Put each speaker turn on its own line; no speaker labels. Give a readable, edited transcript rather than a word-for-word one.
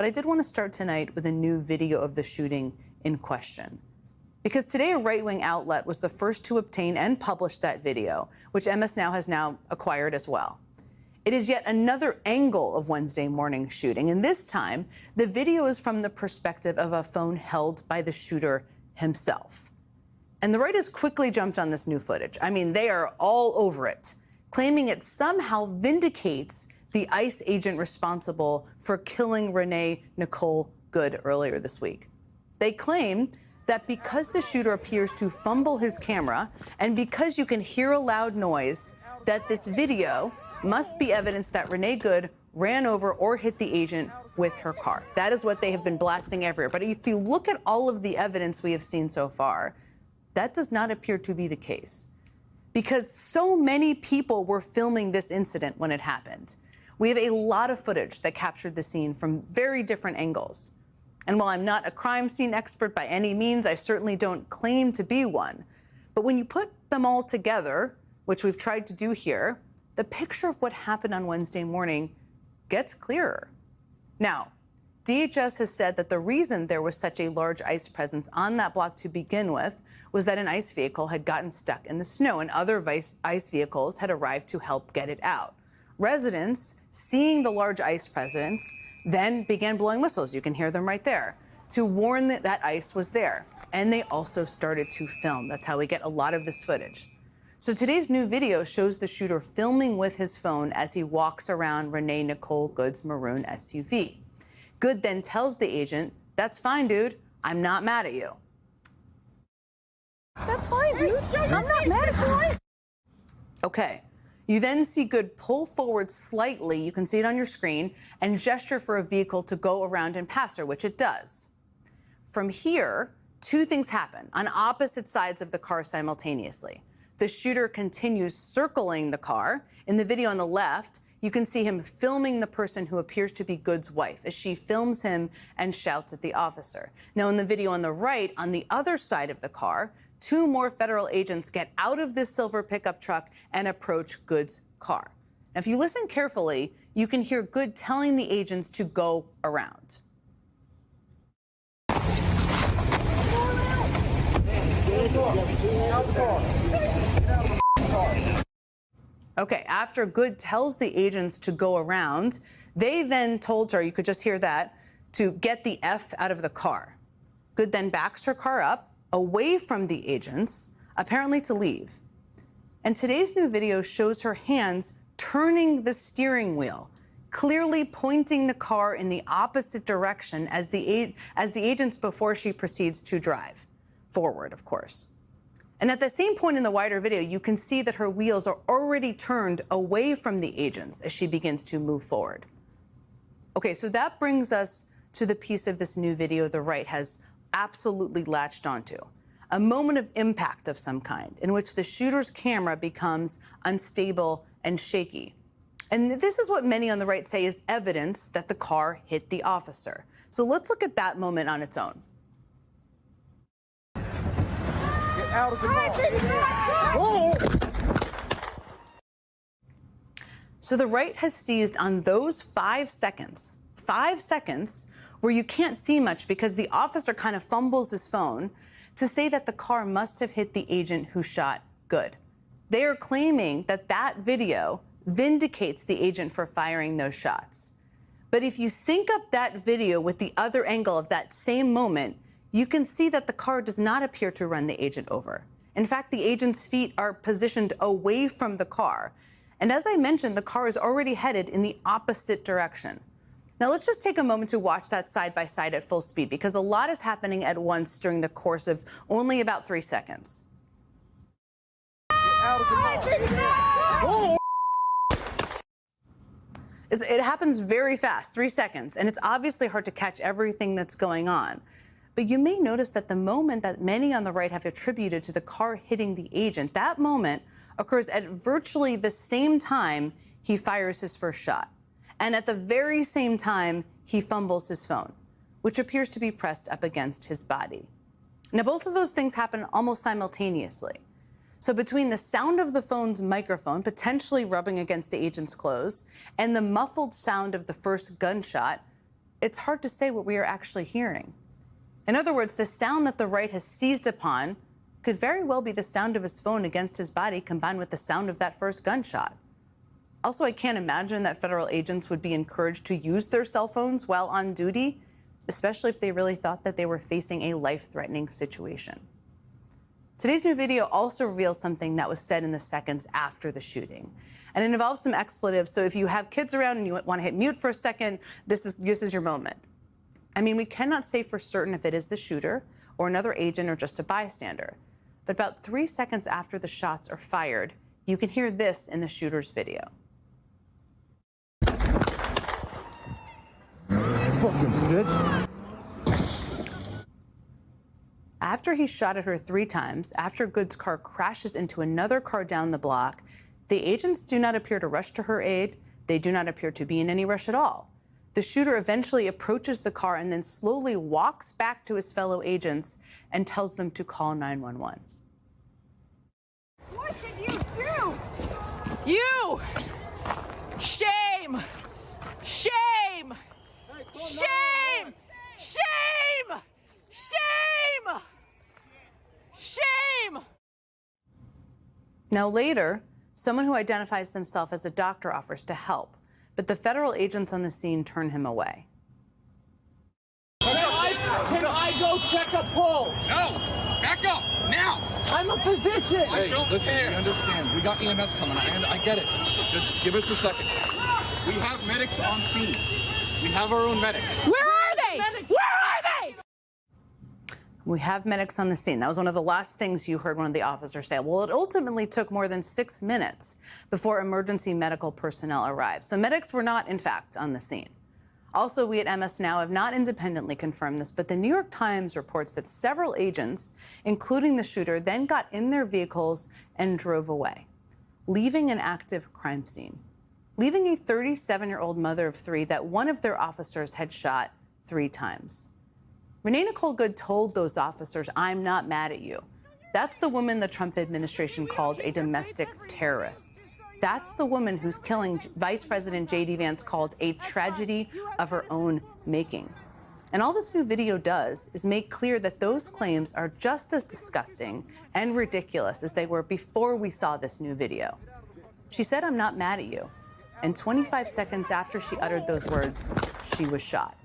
but I did want to start tonight with a new video of the shooting in question. Because today a right-wing outlet was the first to obtain and publish that video, which MS Now has now acquired as well. It is yet another angle of Wednesday morning's shooting, and this time the video is from the perspective of a phone held by the shooter himself. And the right has quickly jumped on this new footage. I mean, they are all over it, claiming it somehow vindicates the ICE agent responsible for killing Renee Nicole Good earlier this week. They claim that because the shooter appears to fumble his camera and because you can hear a loud noise, that this video must be evidence that Renee Good ran over or hit the agent with her car. That is what they have been blasting everywhere. But if you look at all of the evidence we have seen so far, that does not appear to be the case, because so many people were filming this incident when it happened. We have a lot of footage that captured the scene from very different angles. And while I'm not a crime scene expert by any means, I certainly don't claim to be one. But when you put them all together, which we've tried to do here, the picture of what happened on Wednesday morning gets clearer. Now, DHS has said that the reason there was such a large ICE presence on that block to begin with was that an ICE vehicle had gotten stuck in the snow and other ICE vehicles had arrived to help get it out. Residents, seeing the large ICE presence, then began blowing whistles, you can hear them right there, to warn that ICE was there. And they also started to film. That's how we get a lot of this footage. So today's new video shows the shooter filming with his phone as he walks around Renee Nicole Good's maroon SUV. Good then tells the agent, "That's fine, dude. I'm not mad at you."
That's fine, dude. I'm not mad at you.
Okay. You then see Good pull forward slightly, you can see it on your screen, and gesture for a vehicle to go around and pass her, which it does. From here, two things happen on opposite sides of the car simultaneously. The shooter continues circling the car. In the video on the left, you can see him filming the person who appears to be Good's wife as she films him and shouts at the officer. Now, in the video on the right, on the other side of the car, two more federal agents get out of this silver pickup truck and approach Good's car. Now, if you listen carefully, you can hear Good telling the agents to go around. Okay, after Good tells the agents to go around, they then told her, you could just hear that, to get the F out of the car. Good then backs her car up, away from the agents, apparently to leave. And today's new video shows her hands turning the steering wheel, clearly pointing the car in the opposite direction as the agents before she proceeds to drive. Forward, of course. And at the same point in the wider video, you can see that her wheels are already turned away from the agents as she begins to move forward. Okay, so that brings us to the piece of this new video the right has absolutely latched onto. A moment of impact of some kind in which the shooter's camera becomes unstable and shaky. And this is what many on the right say is evidence that the car hit the officer. So let's look at that moment on its own.
Out of the car.
So the right has seized on those 5 seconds where you can't see much because the officer kind of fumbles his phone to say that the car must have hit the agent who shot Good. They are claiming that that video vindicates the agent for firing those shots. But if you sync up that video with the other angle of that same moment, you can see that the car does not appear to run the agent over. In fact, the agent's feet are positioned away from the car. And as I mentioned, the car is already headed in the opposite direction. Now, let's just take a moment to watch that side by side at full speed, because a lot is happening at once during the course of only about 3 seconds. It happens very fast, 3 seconds, and it's obviously hard to catch everything that's going on. But you may notice that the moment that many on the right have attributed to the car hitting the agent, that moment occurs at virtually the same time he fires his first shot. And at the very same time, he fumbles his phone, which appears to be pressed up against his body. Now, both of those things happen almost simultaneously. So between the sound of the phone's microphone potentially rubbing against the agent's clothes and the muffled sound of the first gunshot, it's hard to say what we are actually hearing. In other words, the sound that the right has seized upon could very well be the sound of his phone against his body combined with the sound of that first gunshot. Also, I can't imagine that federal agents would be encouraged to use their cell phones while on duty, especially if they really thought that they were facing a life-threatening situation. Today's new video also reveals something that was said in the seconds after the shooting. And it involves some expletives, so if you have kids around and you want to hit mute for a second, this is your moment. I mean, we cannot say for certain if it is the shooter or another agent or just a bystander. But about 3 seconds after the shots are fired, you can hear this in the shooter's video.
Fucking bitch.
After he shot at her 3 times, after Good's car crashes into another car down the block, the agents do not appear to rush to her aid. They do not appear to be in any rush at all. The shooter eventually approaches the car and then slowly walks back to his fellow agents and tells them to call 911.
What did you do?
You! Shame! Shame! Shame! Shame! Shame! Shame!
Now later, someone who identifies themselves as a doctor offers to help, but the federal agents on the scene turn him away.
Can I go check a pulse?
No! Back up! Now!
I'm a physician!
I don't care!
We understand. We got EMS coming. I get it. Just give us a second.
We have medics on scene. We have our own medics.
Where are they? Where are they?
We have medics on the scene. That was one of the last things you heard one of the officers say. Well, it ultimately took more than 6 minutes before emergency medical personnel arrived. So medics were not, in fact, on the scene. Also, we at MS Now have not independently confirmed this, but the New York Times reports that several agents, including the shooter, then got in their vehicles and drove away, leaving an active crime scene, leaving a 37-year-old mother of 3 that one of their officers had shot 3 times. Renee Nicole Good told those officers, "I'm not mad at you." That's the woman the Trump administration called a domestic terrorist. That's the woman whose killing Vice President J.D. Vance called a tragedy of her own making. And all this new video does is make clear that those claims are just as disgusting and ridiculous as they were before we saw this new video. She said, "I'm not mad at you." And 25 seconds after she uttered those words, she was shot.